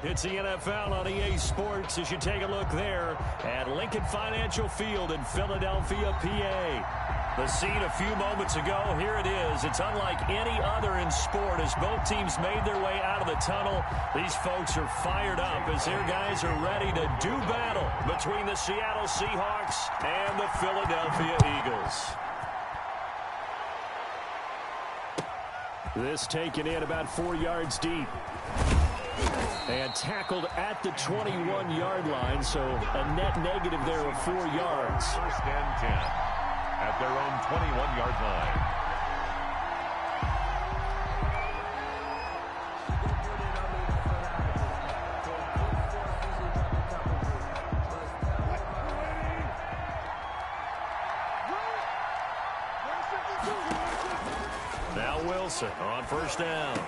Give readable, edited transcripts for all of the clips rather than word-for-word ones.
It's the NFL on EA Sports as you take a look there at Lincoln Financial Field in Philadelphia, PA. The scene a few moments ago, here it is. It's unlike any other in sport as both teams made their way out of the tunnel. These folks are fired up as their guys are ready to do battle between the Seattle Seahawks and the Philadelphia Eagles. This taken in about 4 yards deep. And tackled at the 21-yard line, so a net negative there of 4 yards. First and 10 at their own 21-yard line. Now Wilson on first down.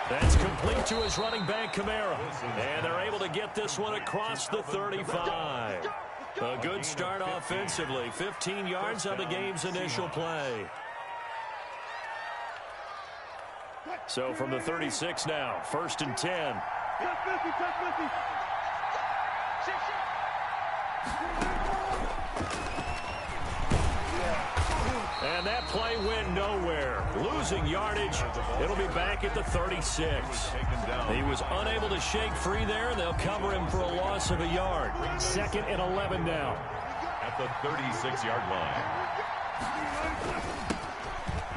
That's complete to his running back, Kamara. And they're able to get this one across the 35. A good start offensively. 15 yards on the game's initial play. So from the 36 now, first and 10. And that play went nowhere. Losing yardage. It'll be back at the 36. He was unable to shake free there, and they'll cover him for a loss of a yard. Second and 11 now. At the 36-yard line.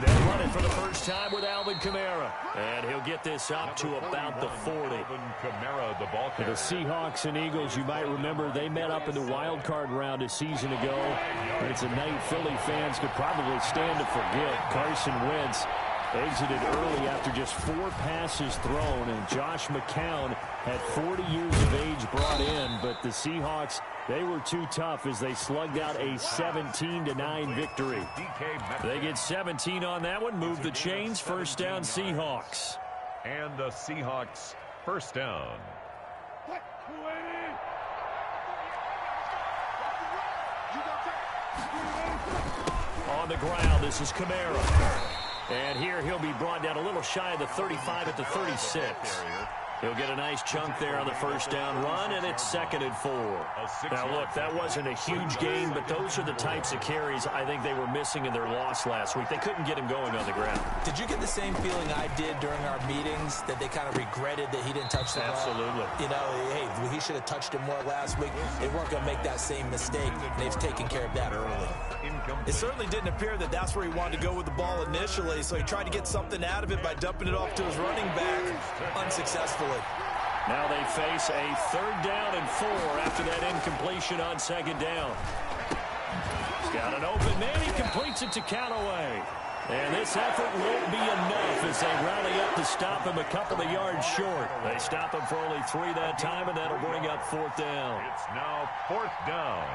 They'll run it for the first time with Alvin Kamara. And he'll get this up to about the 40. Kamara, the ball carrier. The Seahawks and Eagles, you might remember, they met up in the wild card round a season ago. And it's a night Philly fans could probably stand to forget. Carson Wentz exited early after just 4 passes thrown. And Josh McCown had 40 years of age brought in. But the Seahawks, they were too tough as they slugged out a 17-9 victory. They get 17 on that one, move the chains, first down Seahawks. And the Seahawks first down. On the ground, this is Kamara. And here he'll be brought down a little shy of the 35 at the 36. He'll get a nice chunk there on the first down run, and it's second and 4. Now, look, that wasn't a huge gain, but those are the types of carries I think they were missing in their loss last week. They couldn't get him going on the ground. Did you get the same feeling I did during our meetings, that they kind of regretted that he didn't touch the ball? Absolutely. You know, hey, he should have touched it more last week. They weren't going to make that same mistake. They've taken care of that early. It certainly didn't appear that that's where he wanted to go with the ball initially, so he tried to get something out of it by dumping it off to his running back unsuccessfully. Now they face a third down and 4 after that incompletion on second down. He's got an open man. He completes it to Callaway. And this effort won't be enough as they rally up to stop him a couple of yards short. They stop him for only 3 that time, and that'll bring up fourth down. It's now fourth down.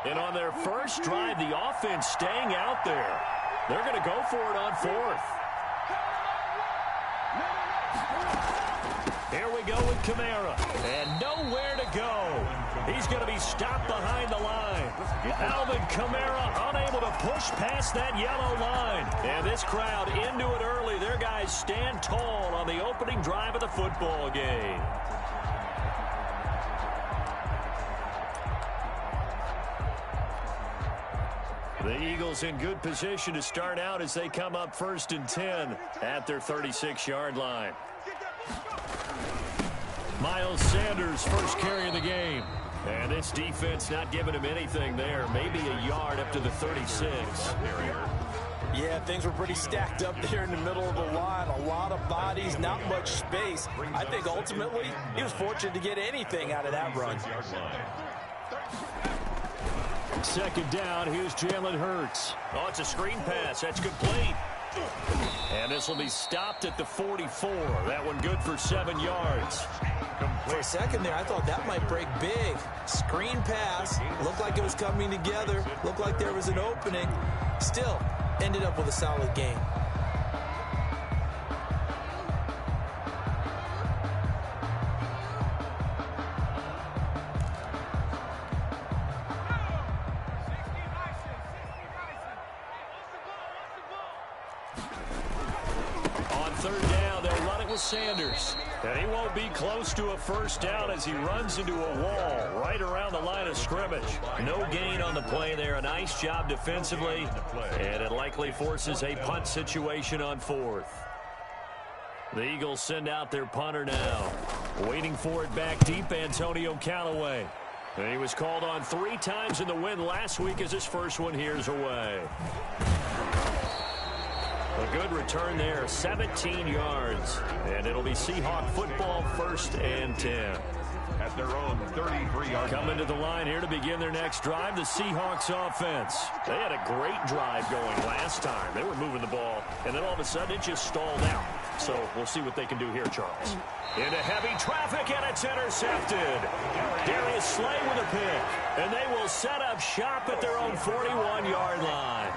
And on their first drive, the offense staying out there. They're going to go for it on fourth. Here we go with Kamara. And nowhere to go. He's going to be stopped behind the line. Alvin Kamara unable to push past that yellow line. And this crowd into it early. Their guys stand tall on the opening drive of the football game. The Eagles in good position to start out as they come up first and 10 at their 36-yard line. Miles Sanders first carry of the game. And this defense not giving him anything there. Maybe a yard up to the 36. Yeah, things were pretty stacked up there in the middle of the line. A lot of bodies, not much space. I think ultimately he was fortunate to get anything out of that run. Second down, here's Jalen Hurts. Oh, it's a screen pass. That's complete. And this will be stopped at the 44. That one good for 7 yards. For a second there, I thought that might break big. Screen pass. Looked like it was coming together. Looked like there was an opening. Still, ended up with a solid game. third down. They'll run it with Sanders. And he won't be close to a first down as he runs into a wall right around the line of scrimmage. No gain on the play there. A nice job defensively. And it likely forces a punt situation on fourth. The Eagles send out their punter now. Waiting for it back deep, Antonio Callaway. And he was called on 3 times in the win last week as his first one here's away. A good return there, 17 yards. And it'll be Seahawk football, 1st and 10. At their own 33-yard Coming to the line here to begin their next drive, the Seahawks offense. They had a great drive going last time. They were moving the ball, and then all of a sudden it just stalled out. So we'll see what they can do here, Charles. Into heavy traffic, and it's intercepted. Darius Slay with a pick, and they will set up shop at their own 41-yard line.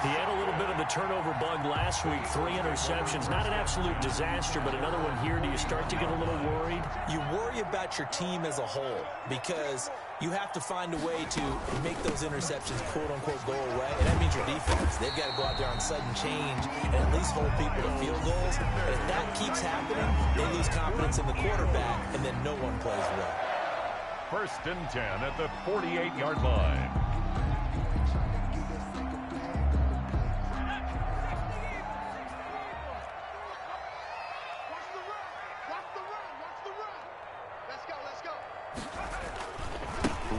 He had a little bit of the turnover bug last week, 3 interceptions. Not an absolute disaster, but another one here. Do you start to get a little worried? You worry about your team as a whole because you have to find a way to make those interceptions, quote-unquote, go away. And that means your defense. They've got to go out there on sudden change and at least hold people to field goals. And if that keeps happening, they lose confidence in the quarterback, and then no one plays well. 1st and 10 at the 48-yard line.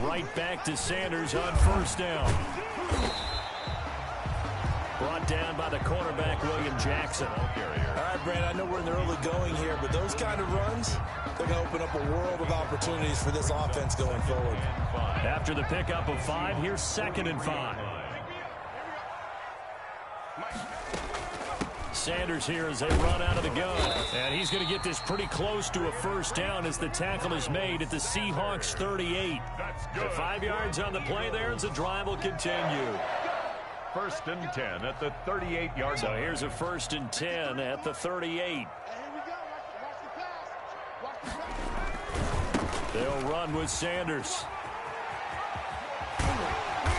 Right back to Sanders on 1st down. Brought down by the cornerback, William Jackson. All right, Brandon, I know we're in the early going here, but those kind of runs, they're going to open up a world of opportunities for this offense going forward. After the pickup of 5, here's 2nd and 5. Sanders here as they run out of the gun. And he's going to get this pretty close to a first down as the tackle is made at the Seahawks 38. The 5 yards on the play there as the drive will continue. 1st and 10 at the 38-yard line. So here's a 1st and 10 at the 38. They'll run with Sanders.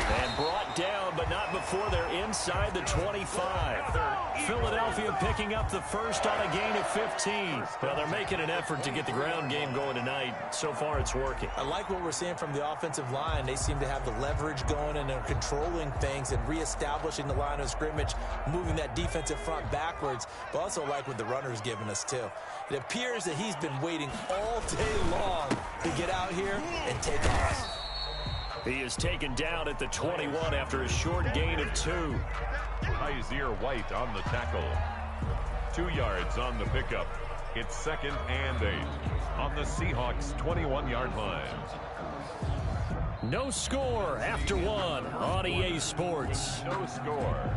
And brought down, but not before they're inside the 25. Philadelphia picking up the first on a gain of 15. Well, they're making an effort to get the ground game going tonight. So far, it's working. I like what we're seeing from the offensive line. They seem to have the leverage going, and they're controlling things and reestablishing the line of scrimmage, moving that defensive front backwards. But also like what the runner's giving us, too. It appears that he's been waiting all day long to get out here and take off. He is taken down at the 21 after a short gain of 2. Isaiah White on the tackle. 2 yards on the pickup. It's 2nd and 8 on the Seahawks 21-yard line. No score after 1 on EA Sports. No score.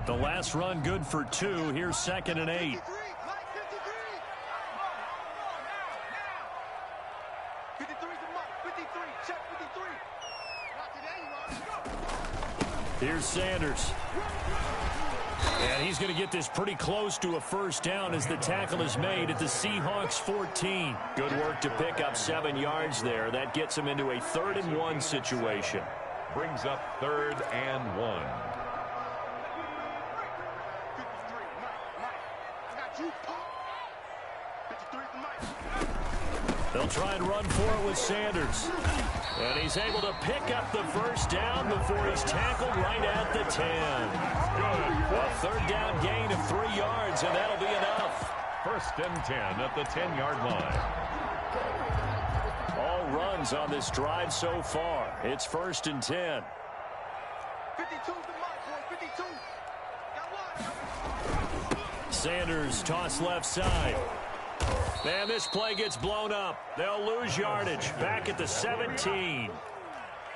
The last run good for 2. Here's 2nd and 8. Here's Sanders. And he's going to get this pretty close to a first down as the tackle is made at the Seahawks 14. Good work to pick up 7 yards there. That gets him into a 3rd and 1 situation. Brings up 3rd and 1. They'll try and run for it with Sanders. And he's able to pick up the first down before he's tackled right at the 10. A 3rd down gain of 3 yards, and that'll be enough. 1st and 10 at the 10-yard line. All runs on this drive so far. It's 1st and 10. 52 to mark, 52. Sanders toss left side. And this play gets blown up. They'll lose yardage back at the 17.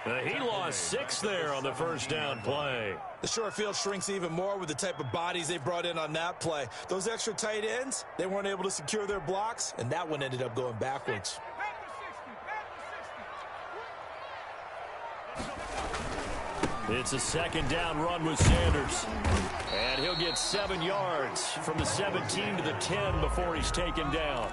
He lost 6 there on the first down play. The short field shrinks even more with the type of bodies they brought in on that play. Those extra tight ends, they weren't able to secure their blocks, and that one ended up going backwards. It's a second down run with Sanders. And he'll get 7 yards from the 17 to the 10 before he's taken down.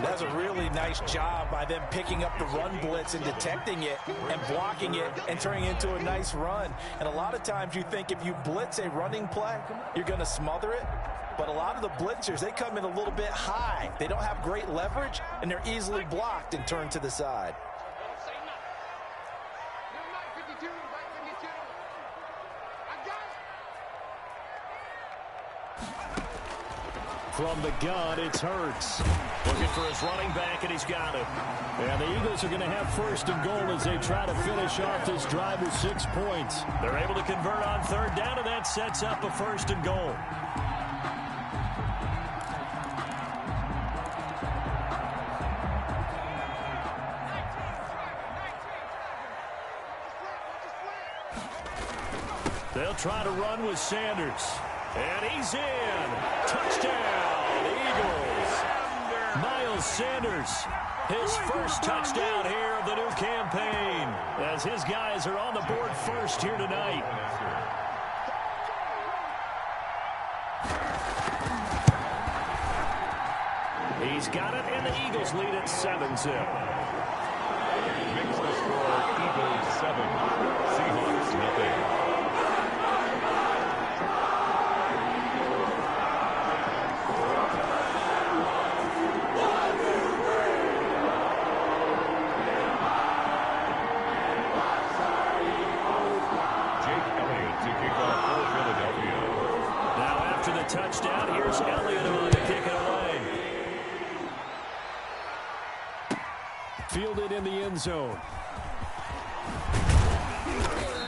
That's a really nice job by them picking up the run blitz and detecting it and blocking it and turning it into a nice run. And a lot of times you think if you blitz a running play, you're going to smother it. But a lot of the blitzers, they come in a little bit high. They don't have great leverage, and they're easily blocked and turned to the side. From the gun, it's Hurts. Looking for his running back, and he's got it. And the Eagles are going to have first and goal as they try to finish off this drive with 6 points. They're able to convert on third down, and that sets up a first and goal. They'll try to run with Sanders. And he's in. Touchdown, Eagles. Miles Sanders, his first touchdown here of the new campaign, as his guys are on the board first here tonight. He's got it, and the Eagles lead at 7-0. Makes the score Eagles 7, Seahawks nothing. Touchdown. Here's Elliott on to kick it away. Fielded in the end zone.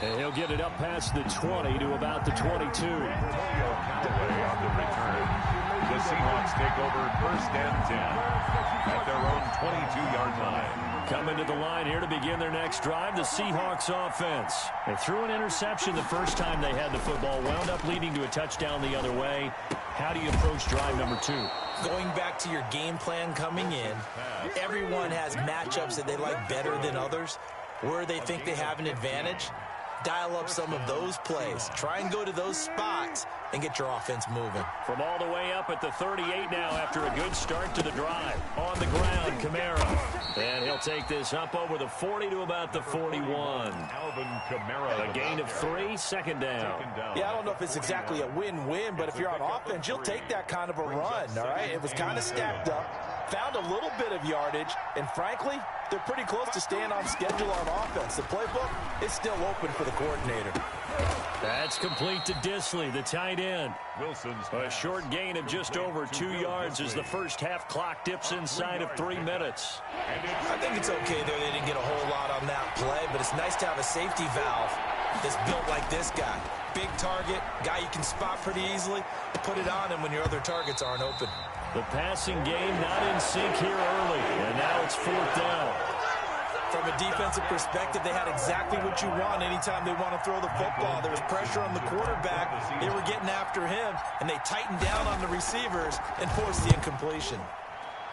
And he'll get it up past the 20 to about the 22. On the return. The Seahawks take over first and 10 at their own 22-yard line. Coming to the line here to begin their next drive, the Seahawks offense. They threw an interception the first time they had the football, wound up leading to a touchdown the other way. How do you approach drive number 2? Going back to your game plan coming in, everyone has matchups that they like better than others, where they think they have an advantage. Dial up some of those plays. Try and go to those spots and get your offense moving. From all the way up at the 38 now after a good start to the drive. On the ground, Kamara. And he'll take this up over the 40 to about the 41. Alvin Kamara. A gain of 3, second down. Yeah, I don't know if it's exactly a win-win, but if you're on offense, you'll take that kind of a run, all right? It was kind of stacked up, found a little bit of yardage, and frankly, they're pretty close to staying on schedule on offense. The playbook is still open for the coordinator. That's complete to Disley, the tight end. Wilson's A short gain of just over 2 yards as the first half clock dips inside of 3 minutes. I think it's okay there. They didn't get a whole lot on that play, but it's nice to have a safety valve that's built like this guy. Big target, guy you can spot pretty easily. Put it on him when your other targets aren't open. The passing game not in sync here early, and now it's 4th down. From a defensive perspective, they had exactly what you want anytime they want to throw the football. There was pressure on the quarterback. They were getting after him, and they tightened down on the receivers and forced the incompletion.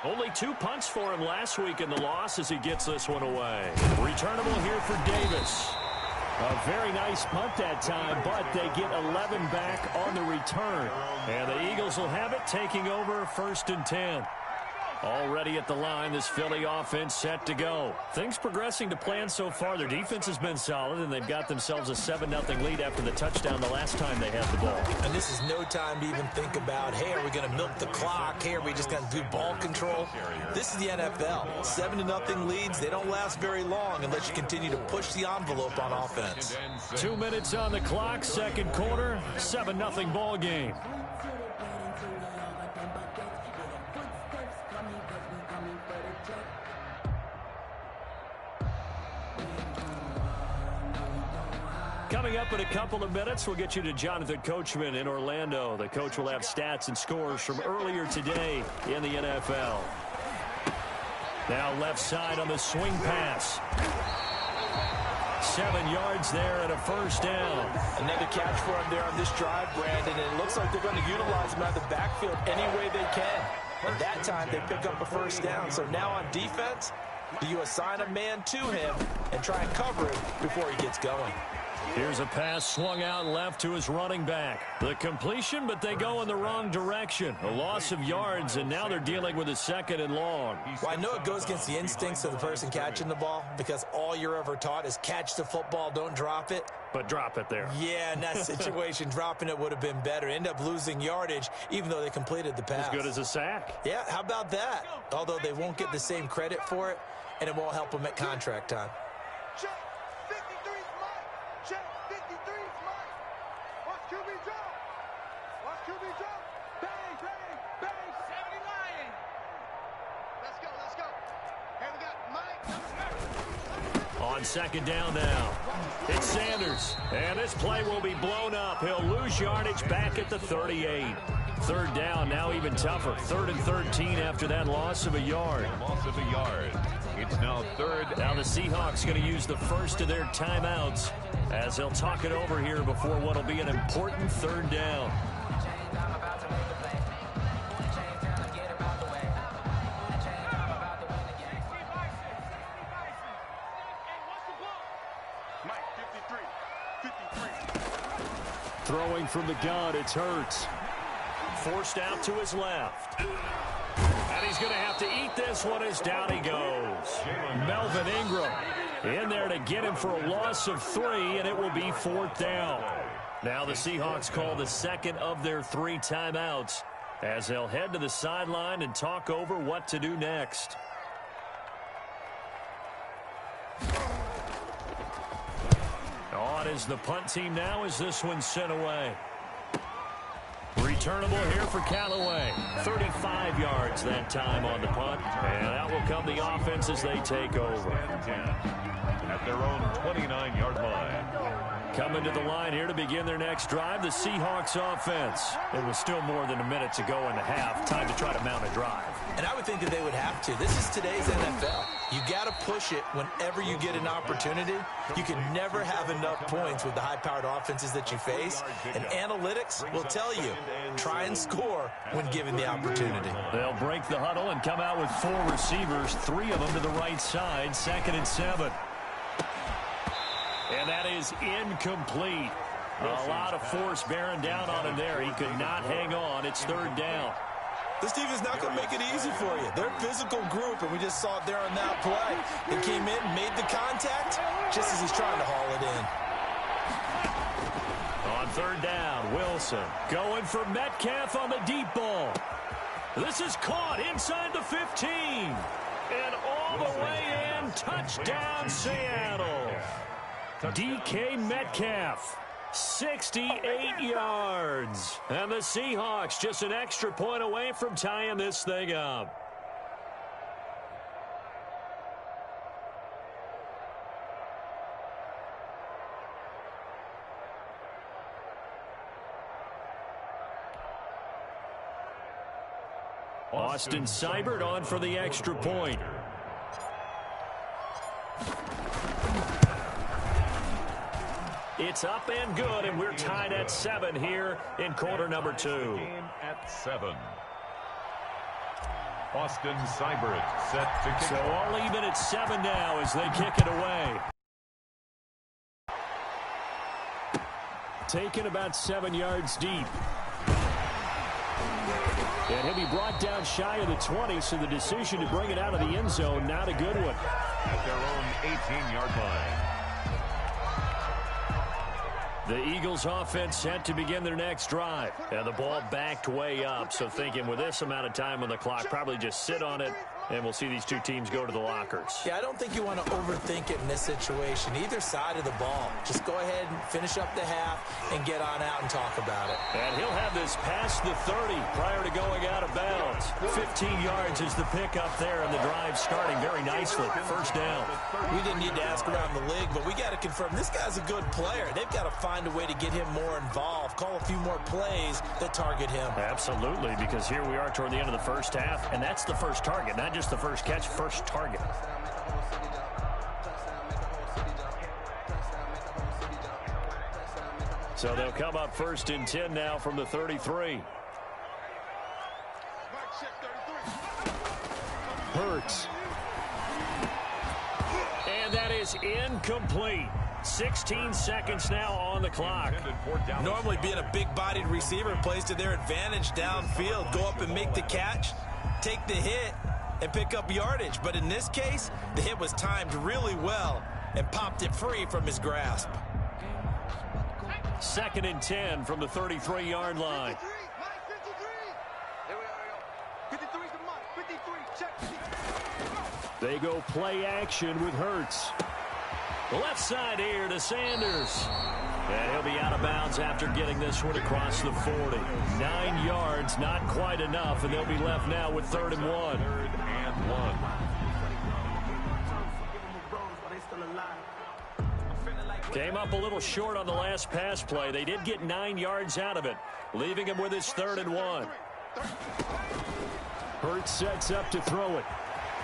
Only 2 punts for him last week in the loss as he gets this one away. Returnable here for Davis. A very nice punt that time, but they get 11 back on the return. And the Eagles will have it, taking over 1st and 10. Already at the line, this Philly offense set to go. Things progressing to plan so far. Their defense has been solid, and they've got themselves a 7-0 lead after the touchdown the last time they had the ball. And this is no time to even think about, hey, are we going to milk the clock? Hey, are we just going to do ball control? This is the NFL. 7-0 leads, they don't last very long unless you continue to push the envelope on offense. 2 minutes on the clock, second quarter, 7-0 ball game. Coming up in a couple of minutes, we'll get you to Jonathan Coachman in Orlando. The coach will have stats and scores from earlier today in the NFL. Now left side on the swing pass. 7 yards there and a first down. Another catch for him there on this drive, Brandon, and it looks like they're going to utilize him out of the backfield any way they can. And that time they pick up a first down. So now on defense, do you assign a man to him and try and cover him before he gets going? Here's a pass swung out left to his running back. The completion, but they go in the wrong direction. A loss of yards, and now they're dealing with a 2nd and long. Well, I know it goes against the instincts of the person catching the ball because all you're ever taught is catch the football, don't drop it. But drop it there. Yeah, in that situation, dropping it would have been better. End up losing yardage, even though they completed the pass. As good as a sack. Yeah, how about that? Although they won't get the same credit for it, and it won't help them at contract time. Check. 53's Mike. Check. 53's Mike. Watch QB drop. Watch QB drop. Bang, bang, bang. 70 Lion. Let's go, let's go. Here we got Mike. On 2nd down now. It's Sanders. And this play will be blown up. He'll lose yardage back at the 38. 3rd down, now even tougher. 3rd and 13 after that loss of a yard. Loss of a yard. It's now 3rd. Now the Seahawks going to use the first of their timeouts as they'll talk it over here before what will be an important 3rd down. Throwing from the gun, it's Hurts. Forced out to his left. And he's going to have to eat this one as down he goes. Melvin Ingram in there to get him for a loss of 3, and it will be 4th down. Now the Seahawks call the 2nd of their 3 timeouts as they'll head to the sideline and talk over what to do next. On is the punt team now as this one's sent away. Returnable here for Callaway. 35 yards that time on the punt. And out will come the offense as they take over. At their own 29-yard line. Coming to the line here to begin their next drive, the Seahawks offense. It was still more than a minute to go in the half. Time to try to mount a drive. And I would think that they would have to. This is today's NFL. You got to push it whenever you get an opportunity. You can never have enough points with the high-powered offenses that you face. And analytics will tell you, try and score when given the opportunity. They'll break the huddle and come out with 4 receivers, 3 of them to the right side, 2nd and 7. And that is incomplete. A lot of force bearing down on him there. He could not hang on. It's 3rd down. This team is not going to make it easy for you. They're a physical group, and we just saw it there on that play. They came in, made the contact, just as he's trying to haul it in. On 3rd down, Wilson going for Metcalf on the deep ball. This is caught inside the 15. And all the way in, touchdown Seattle. DK Metcalf. 68 yards. And the Seahawks just an extra point away from tying this thing up. Austin Seibert on for the extra point. It's up and good, and we're tied at 7 here in quarter number 2. Game at 7. Austin Seibert set to kick. So all even at 7 now as they kick it away. Taken about 7 yards deep. And he'll be brought down shy of the 20, so the decision to bring it out of the end zone, not a good one. At their own 18-yard line. The Eagles offense set to begin their next drive. And the ball backed way up, so thinking with this amount of time on the clock, probably just sit on it, and we'll see these two teams go to the lockers. Yeah, I don't think you want to overthink it in this situation. Either side of the ball. Just go ahead and finish up the half and get on out and talk about it. And he'll have this past the 30 prior to going out of bounds. 15 yards is the pickup there, and the drive starting very nicely. 1st down. We didn't need to ask around the league, but we got to confirm this guy's a good player. They've got to find a way to get him more involved, call a few more plays that target him. Absolutely, because here we are toward the end of the first half, and that's the first target, not just the first catch, first target. So they'll come up 1st and 10 now from the 33. Hurts. And that is incomplete. 16 seconds now on the clock. Normally being a big-bodied receiver plays to their advantage downfield. Go up and make the catch, take the hit, and pick up yardage. But in this case, the hit was timed really well and popped it free from his grasp. 2nd and 10 from the 33-yard line. 53, Mike, 53. Here we go. 53 is the Mike. 53, check. 53. They go play action with Hurts. Left side here to Sanders. And he'll be out of bounds after getting this one across the 40. 9 yards, not quite enough, and they'll be left now with 3rd and 1. 3rd and 1. Came up a little short on the last pass play. They did get 9 yards out of it, leaving him with his 3rd and 1. Hurts sets up to throw it.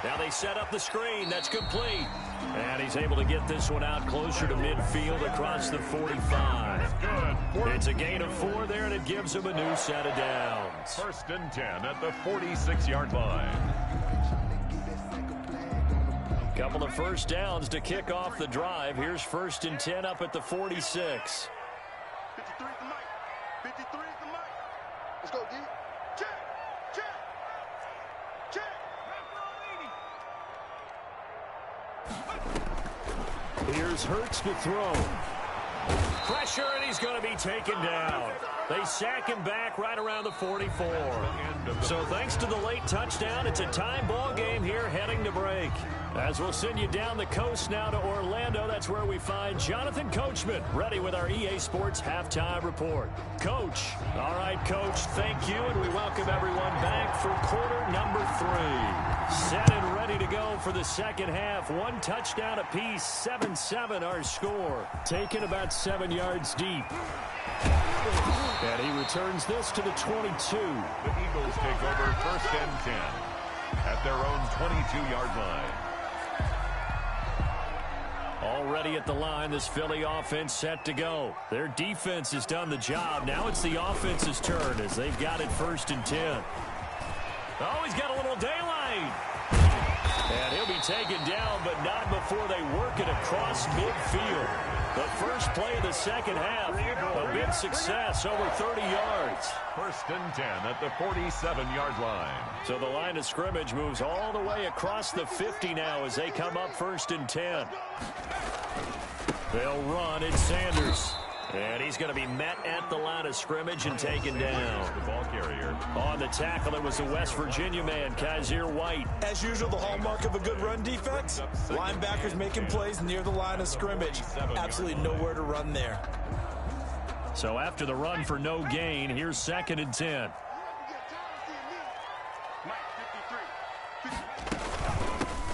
Now they set up the screen. That's complete. And he's able to get this one out closer to midfield across the 45. It's a gain of 4 there, and it gives him a new set of downs. 1st and 10 at the 46-yard line. Couple of first downs to kick off the drive. Here's 1st and 10 up at the 46. 53 is the Mike. 53 is the Mike. Let's go, D. Check. Check. Check. Here's Hurts to throw. Pressure, and he's going to be taken down. They sack him back right around the 44. So thanks to the late touchdown, it's a tie ball game here heading to break. As we'll send you down the coast now to Orlando, that's where we find Jonathan Coachman, ready with our EA Sports Halftime Report. Coach. All right, Coach, thank you, and we welcome everyone back for quarter number 3. Set and ready to go for the second half. 1 touchdown apiece, 7-7 our score. Taken about 7 yards deep. And he returns this to the 22. The Eagles take over 1st and 10 at their own 22-yard line. Already at the line, this Philly offense set to go. Their defense has done the job. Now it's the offense's turn as they've got it 1st and 10. Oh, he's got a little daylight. And he'll be taken down, but not before they work it across midfield. The first play of the second half, a big success, over 30 yards. 1st and 10 at the 47-yard line. So the line of scrimmage moves all the way across the 50 now as they come up 1st and 10. They'll run. It's Sanders. And he's going to be met at the line of scrimmage and taken down. The ball carrier. On the tackle, it was the West Virginia man, Kaiser White. As usual, the hallmark of a good run defense, linebackers making plays near the line of scrimmage. Absolutely nowhere to run there. So after the run for no gain, here's 2nd and 10.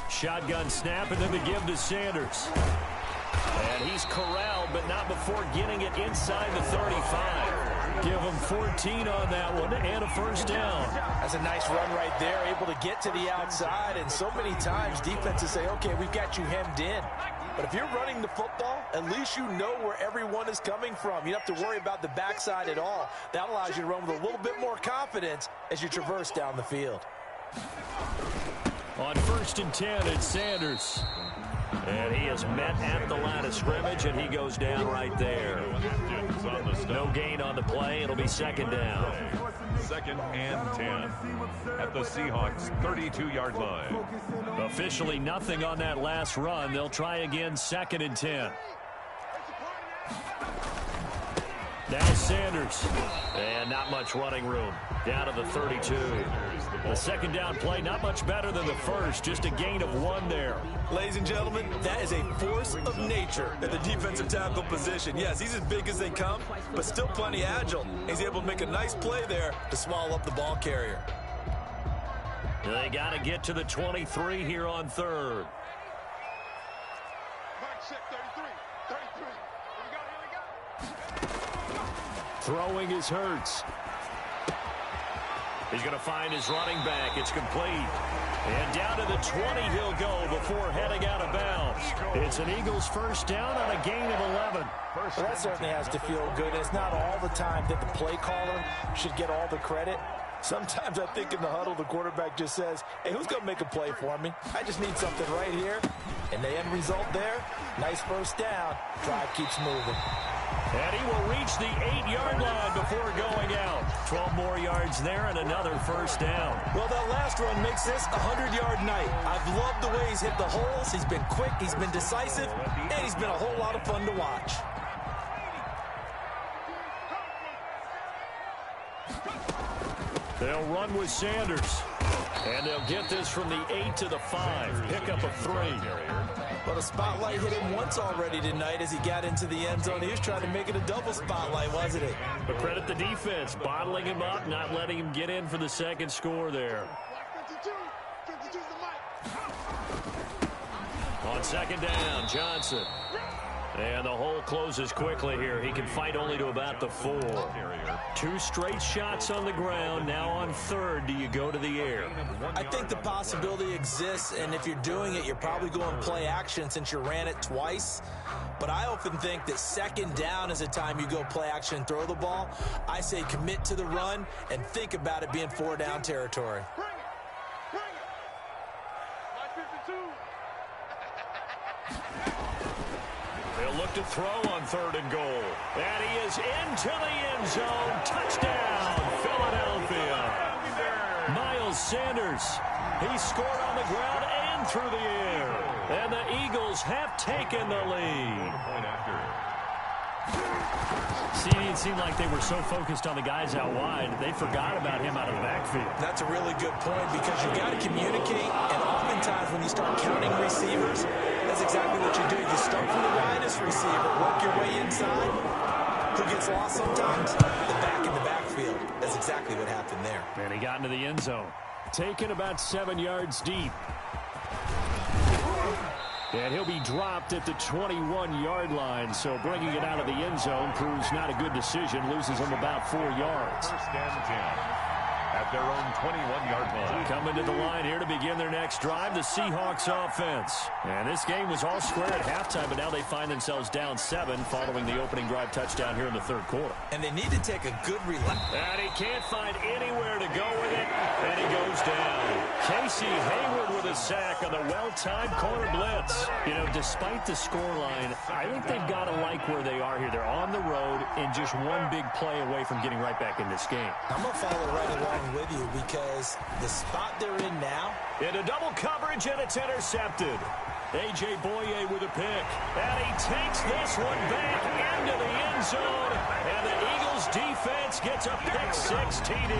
Shotgun snap, and then the give to Sanders. And he's corralled, but not before getting it inside the 35. Give him 14 on that one and a first down. That's a nice run right there, able to get to the outside. And so many times defenses say, okay, we've got you hemmed in. But if you're running the football, at least you know where everyone is coming from. You don't have to worry about the backside at all. That allows you to run with a little bit more confidence as you traverse down the field. On 1st and 10, it's Sanders. And he is met at the line of scrimmage, and he goes down right there. No gain on the play. It'll be 2nd down. 2nd and 10 at the Seahawks 32-yard line. Officially nothing on that last run. They'll try again 2nd and 10. Now Sanders. And not much running room. Down to the 32. The 2nd down play, not much better than the first. Just a gain of 1 there. Ladies and gentlemen, that is a force of nature at the defensive tackle position. Yes, he's as big as they come, but still plenty agile. He's able to make a nice play there to swallow up the ball carrier. They got to get to the 23 here on 3rd. Throwing is Hurts. He's going to find his running back. It's complete. And down to the 20 he'll go before heading out of bounds. It's an Eagles first down on a gain of 11. Well, that certainly has to feel good. It's not all the time that the play caller should get all the credit. Sometimes I think in the huddle, the quarterback just says, hey, who's going to make a play for me? I just need something right here. And the end result there, nice first down. Drive keeps moving. And he will reach the 8-yard line before going out. 12 more yards there and another first down. Well, that last run makes this a 100-yard night. I've loved the way he's hit the holes. He's been quick, he's been decisive, and he's been a whole lot of fun to watch. They'll run with Sanders. And they'll get this from the 8 to the 5. Pickup of 3. Well, the spotlight hit him once already tonight as he got into the end zone. He was trying to make it a double spotlight, wasn't it? But credit the defense, bottling him up, not letting him get in for the second score there. On second down, Johnson. And the hole closes quickly here. He can fight only to about the 4. 2 straight shots on the ground. Now on third, do you go to the air? I think the possibility exists, and if you're doing it, you're probably going play action since you ran it twice. But I often think that second down is a time you go play action and throw the ball. I say commit to the run and think about it being 4-down territory. They'll look to throw on third and goal. And he is into the end zone. Touchdown, Philadelphia. Miles Sanders. He scored on the ground and through the air. And the Eagles have taken the lead. See, it seemed like they were so focused on the guys out wide, they forgot about him out of the backfield. That's a really good point because you got to communicate, and oftentimes when you start counting receivers, that's exactly what you do. You start from the widest receiver, work your way inside. Who gets lost sometimes? The back in the backfield. That's exactly what happened there. And he got into the end zone. Taken about 7 yards deep. And he'll be dropped at the 21-yard line, so bringing it out of the end zone proves not a good decision, loses him about 4 yards. First and 10 at their own 21-yard line. Coming to the line here to begin their next drive, the Seahawks offense. And this game was all square at halftime, but now they find themselves down 7 following the opening drive touchdown here in the third quarter. And they need to take a good relax. And he can't find anywhere to go with it, and he goes down. Casey Hayward with a sack on the well-timed corner blitz. You know, despite the scoreline, I think they've got to like where they are here. They're on the road and just one big play away from getting right back in this game. I'm going to follow right along with you because the spot they're in now. Into double coverage, and it's intercepted. A.J. Boye with a pick. And he takes this one back into the end zone. And the Eagles defense gets a pick-6 TD.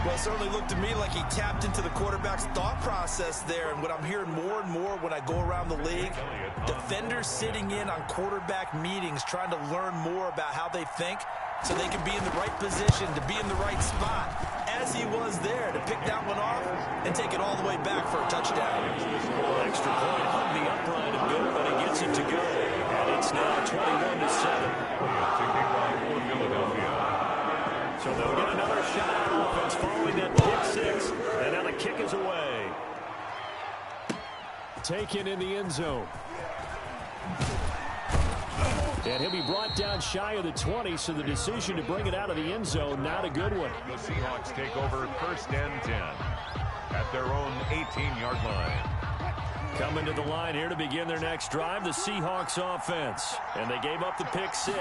Well, it certainly looked to me like he tapped into the quarterback's thought process there. And what I'm hearing more and more when I go around the league, defenders sitting in on quarterback meetings trying to learn more about how they think so they can be in the right position to be in the right spot, as he was there to pick that one off and take it all the way back for a touchdown. Extra point on the upright and good, but he gets it to go. And it's now 21-7. So they'll get another shot on offense following that pick-6. And now the kick is away. Taken in the end zone. And he'll be brought down shy of the 20, so the decision to bring it out of the end zone, not a good one. The Seahawks take over first and 10 at their own 18-yard line. Coming to the line here to begin their next drive, the Seahawks offense. And they gave up the pick-6,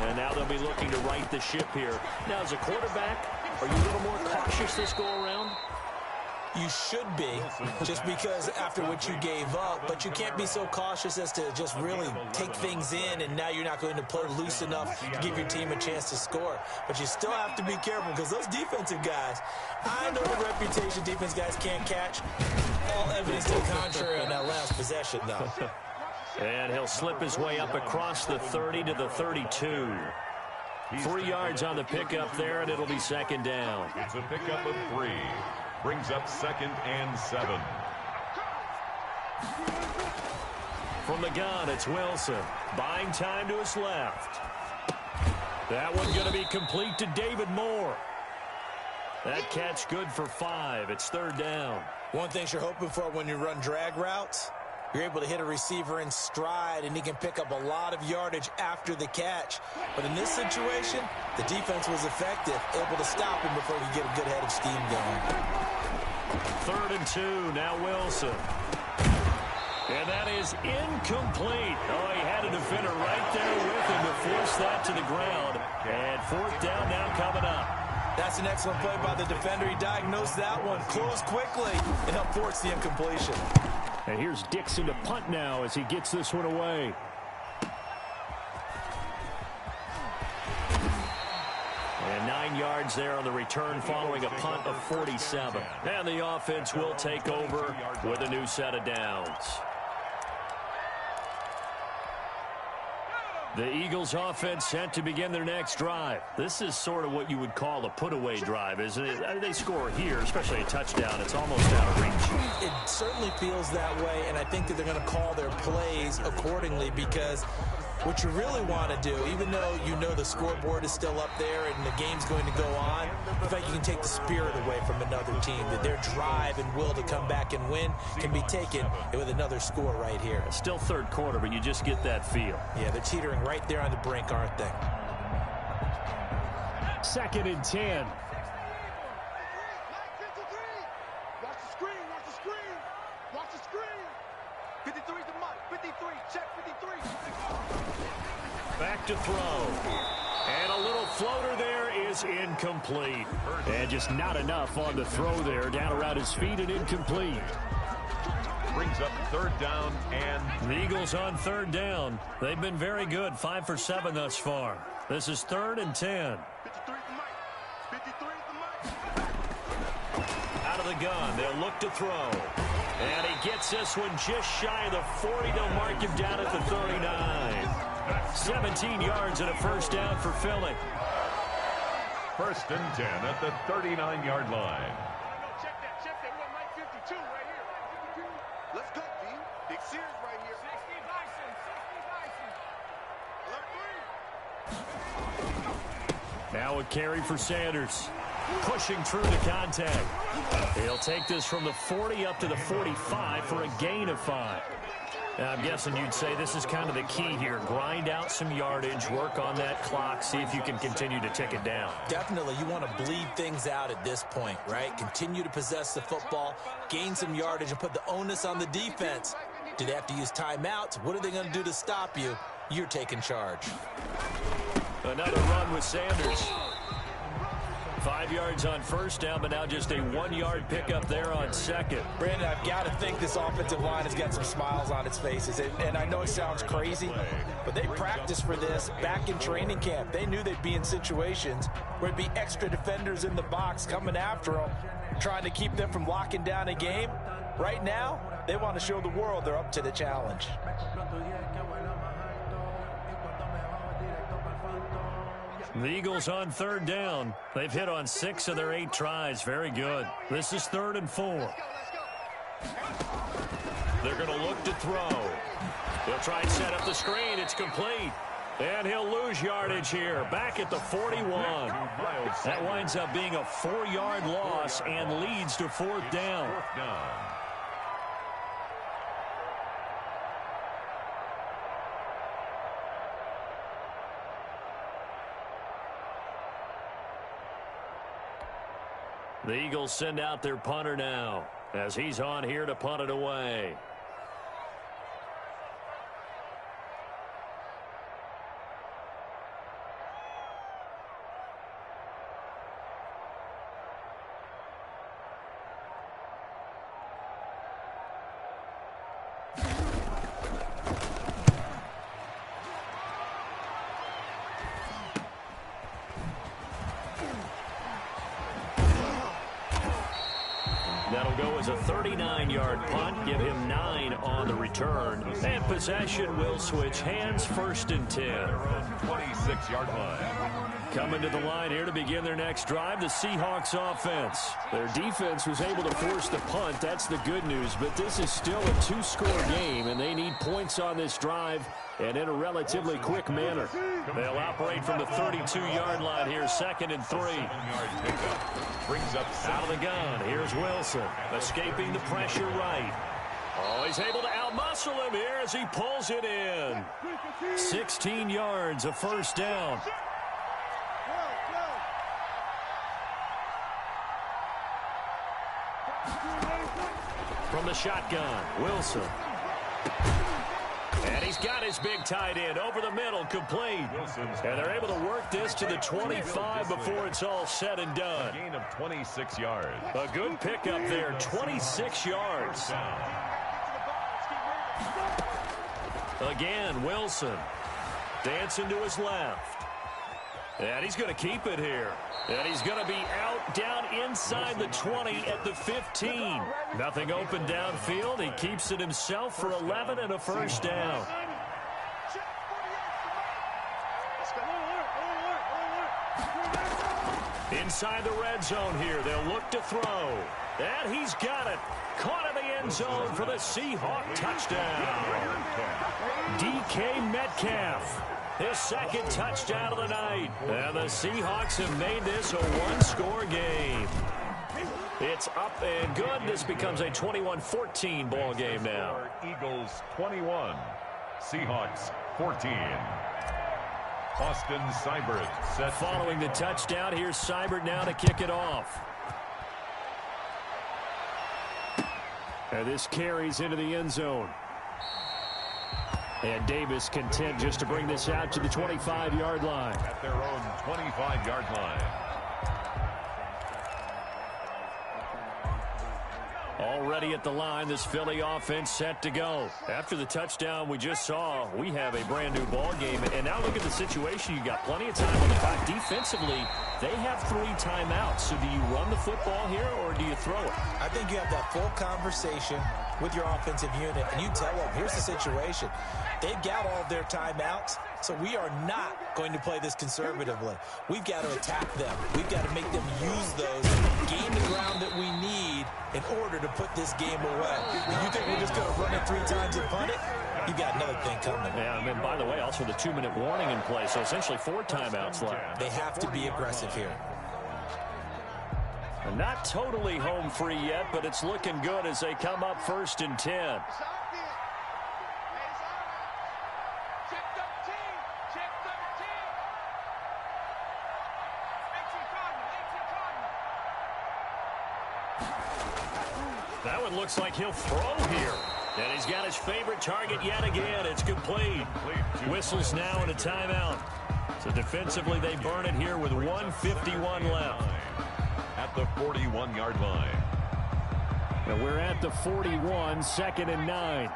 and now they'll be looking to right the ship here. Now, as a quarterback, are you a little more cautious this go-around? You should be, just because after what you gave up, but you can't be so cautious as to just really take things in, and now you're not going to play loose enough to give your team a chance to score. But you still have to be careful because those defensive guys, I know the reputation defense guys can't catch. All evidence to the contrary on that last possession, though. And he'll slip his way up across the 30 to the 32. 3 yards on the pickup there, and it'll be second down. It's a pickup of 3. Brings up second and 7. From the gun, it's Wilson. Buying time to his left. That one's going to be complete to David Moore. That catch good for 5. It's third down. One thing you're hoping for when you run drag routes, You're able to hit a receiver in stride, and he can pick up a lot of yardage after the catch. But in this situation, the defense was effective, able to stop him before he could get a good head of steam going. 3rd and 2, now Wilson. And that is incomplete. Oh, he had a defender right there with him to force that to the ground. And 4th down now coming up. That's an excellent play by the defender. He diagnosed that one, closed quickly, and helped force the incompletion. And here's Dixon to punt now as he gets this one away. And 9 yards there on the return following a punt of 47. And the offense will take over with a new set of downs. The Eagles offense set to begin their next drive. This is sort of what you would call a put-away drive, isn't it? They score here, especially a touchdown. It's almost out of reach. It certainly feels that way, and I think that they're going to call their plays accordingly because what you really want to do, even though you know the scoreboard is still up there and the game's going to go on, I think you can take the spirit away from another team, that their drive and will to come back and win can be taken with another score right here. It's still 3rd quarter, but you just get that feel. Yeah, they're teetering right there on the brink, aren't they? 2nd and 10. Watch the screen, watch the screen, watch the screen. 53 to Mike, 53, check 53. Back to throw. And a little floater there is incomplete. And just not enough on the throw there. Down around his feet and incomplete. Brings up 3rd down and... The Eagles on 3rd down. They've been very good. 5 for 7 thus far. This is 3rd and 10. 53 to Mike, 53 to Mike. Out of the gun. They'll look to throw. And he gets this one just shy of the 40. They'll mark him down at the 39. 17 yards and a 1st down for Philly. 1st and 10 at the 39-yard line. Check that. We got Mike 52 right here. Let's go, D. Big Sears right here. 60 Bison, 60 Bison. Now a carry for Sanders. Pushing through the contact. He'll take this from the 40 up to the 45 for a gain of 5. Now, I'm guessing you'd say this is kind of the key here. Grind out some yardage, work on that clock, see if you can continue to tick it down. Definitely, you want to bleed things out at this point, right? Continue to possess the football, gain some yardage, and put the onus on the defense. Do they have to use timeouts? What are they going to do to stop you? You're taking charge. Another run with Sanders. 5 yards on 1st down, but now just a 1-yard pickup there on 2nd. Brandon, I've got to think this offensive line has got some smiles on its faces. And I know it sounds crazy, but they practiced for this back in training camp. They knew they'd be in situations where there'd be extra defenders in the box coming after them, trying to keep them from locking down a game. Right now, they want to show the world they're up to the challenge. The Eagles on 3rd down. They've hit on 6 of their 8 tries. Very good. This is 3rd and 4. They're going to look to throw. They'll try and set up the screen. It's complete. And he'll lose yardage here. Back at the 41. That winds up being a 4-yard loss and leads to 4th down. The Eagles send out their punter now as he's on here to punt it away. That'll go as a 39-yard punt, give him 9 on the return. And possession will switch hands, 1st and 10. 26-yard line. Coming to the line here to begin their next drive, the Seahawks offense. Their defense was able to force the punt. That's the good news, but this is still a 2-score game, and they need points on this drive and in a relatively quick manner. They'll operate from the 32-yard line here, 2nd and 3. Brings up out of the gun. Here's Wilson, escaping the pressure right. Oh, he's able to out-muscle him here as he pulls it in. 16 yards, a first down. From the shotgun, Wilson. And he's got his big tight end over the middle, complete. And they're able to work this to the 25 before it's all said and done. A gain of 26 yards. A good pickup there, 26 yards. Again, Wilson dancing to his left. And he's going to keep it here. And he's going to be out down inside the 20 at the 15. Nothing open downfield. He keeps it himself for 11 and a first down. Inside the red zone here. They'll look to throw. And he's got it. Caught in the end zone for the Seahawk touchdown. DK Metcalf. His second touchdown of the night. And the Seahawks have made this a one-score game. It's up and good. This becomes a 21-14 ball game now. Eagles 21, Seahawks 14. Austin Seibert set. Following the touchdown, here's Seibert now to kick it off. And this carries into the end zone. And Davis content just to bring this out to the 25-yard line. At their own 25-yard line. Already at the line, this Philly offense set to go. After the touchdown we just saw, we have a brand-new ball game. And now look at the situation. You got plenty of time on the clock. Defensively, they have 3 timeouts. So do you run the football here or do you throw it? I think you have that full conversation with your offensive unit, and you tell them, here's the situation. They've got all of their timeouts, so we are not going to play this conservatively. We've got to attack them. We've got to make them use those, gain the ground that we need in order to put this game away. And you think we're just going to run it 3 times and punt it? You got another thing coming. Yeah, and then, by the way, also the 2-minute warning in play, so essentially 4 timeouts left. They have to be aggressive here. Not totally home free yet, but it's looking good as they come up 1st and 10. That one looks like he'll throw here. And he's got his favorite target yet again. It's complete. Whistles now and a timeout. So defensively they burn it here with 1:51 left. At the 41-yard line. And we're at the 41, 2nd and 9.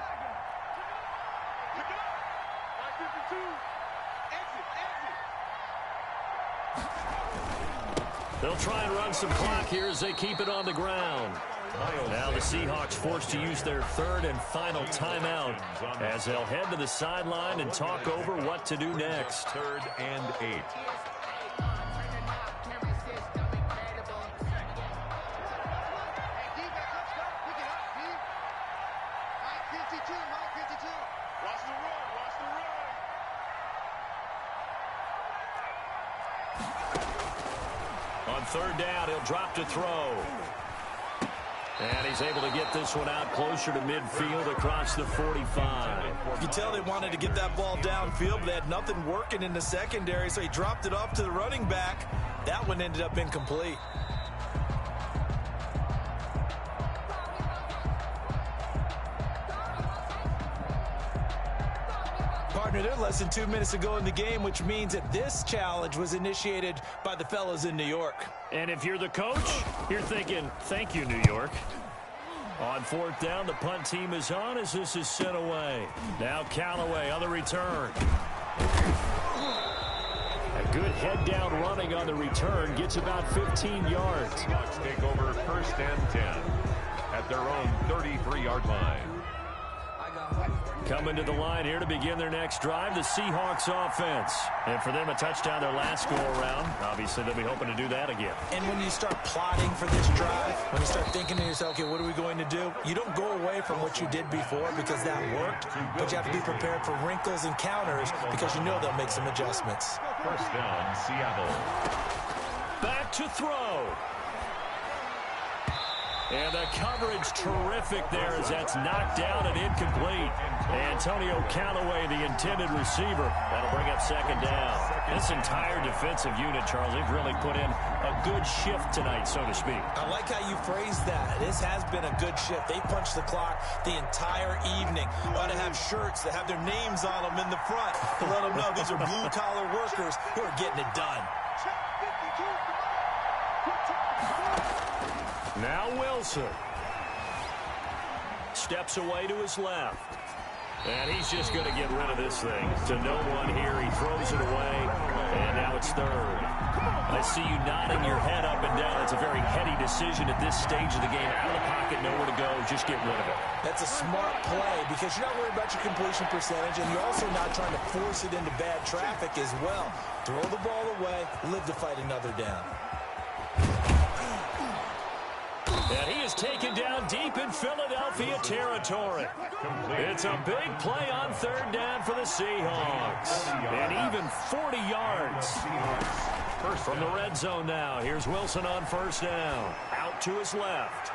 They'll try and run some clock here as they keep it on the ground. Now the Seahawks forced to use their 3rd and final timeout as they'll head to the sideline and talk over what to do next. 3rd and 8. On 3rd down, he'll drop to throw. And he's able to get this one out closer to midfield across the 45. You tell they wanted to get that ball downfield, but they had nothing working in the secondary, so he dropped it off to the running back. That one ended up incomplete. Partner, they're less than 2 minutes to go in the game, which means that this challenge was initiated by the fellas in New York. And if you're the coach, you're thinking, thank you, New York. On 4th down, the punt team is on as this is sent away. Now Callaway on the return. A good head-down running on the return. Gets about 15 yards. Seahawks take over 1st and 10 at their own 33-yard line. Coming to the line here to begin their next drive, the Seahawks offense. And for them, a touchdown their last go-around. Obviously, they'll be hoping to do that again. And when you start plotting for this drive, when you start thinking to yourself, okay, what are we going to do? You don't go away from what you did before because that worked, but you have to be prepared for wrinkles and counters because you know they'll make some adjustments. 1st down, Seattle. Back to throw. And the coverage terrific there as that's knocked down and incomplete. Antonio Callaway, the intended receiver. That'll bring up second down. This entire defensive unit, Charles, they've really put in a good shift tonight, so to speak. I like how you phrased that. This has been a good shift. They punched the clock the entire evening. Ought to have shirts that have their names on them in the front to let them know these are blue-collar workers who are getting it done. Now Wilson steps away to his left. And he's just going to get rid of this thing. To no one here. He throws it away. And now it's third. I see you nodding your head up and down. It's a very heady decision at this stage of the game. Out of the pocket, nowhere to go. Just get rid of it. That's a smart play because you're not worried about your completion percentage, and you're also not trying to force it into bad traffic as well. Throw the ball away, live to fight another down. And he is taken down deep in Philadelphia territory. It's a big play on third down for the Seahawks. And even 40 yards. From the red zone now. Here's Wilson on first down. Out to his left.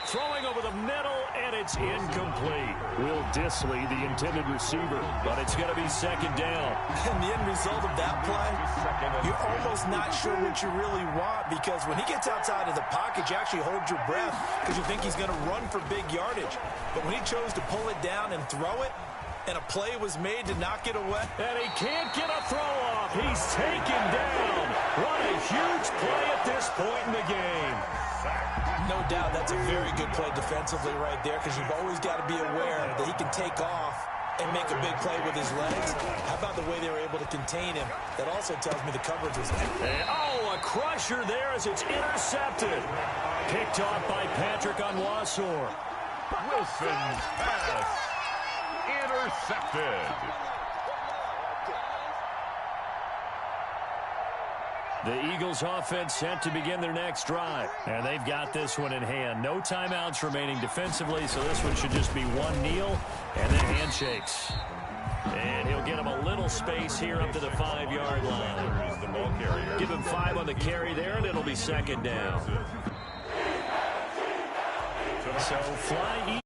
Throwing over the middle, and it's incomplete. Will Dissly, the intended receiver, but it's going to be second down. And the end result of that play, you're almost not sure what you really want because when he gets outside of the pocket, you actually hold your breath because you think he's going to run for big yardage. But when he chose to pull it down and throw it, and a play was made to knock it away. And he can't get a throw off. He's taken down. What a huge play at this point in the game. No doubt that's a very good play defensively right there because you've always got to be aware that he can take off and make a big play with his legs. How about the way they were able to contain him? That also tells me the coverage was and, a crusher there as it's intercepted. Picked off by Patrick Onwuasor. Wilson's pass intercepted. The Eagles offense set to begin their next drive. And they've got this one in hand. No timeouts remaining defensively, so this one should just be one kneel and then handshakes. And he'll get him a little space here up to the 5-yard line. Give him 5 on the carry there, and it'll be second down. So fly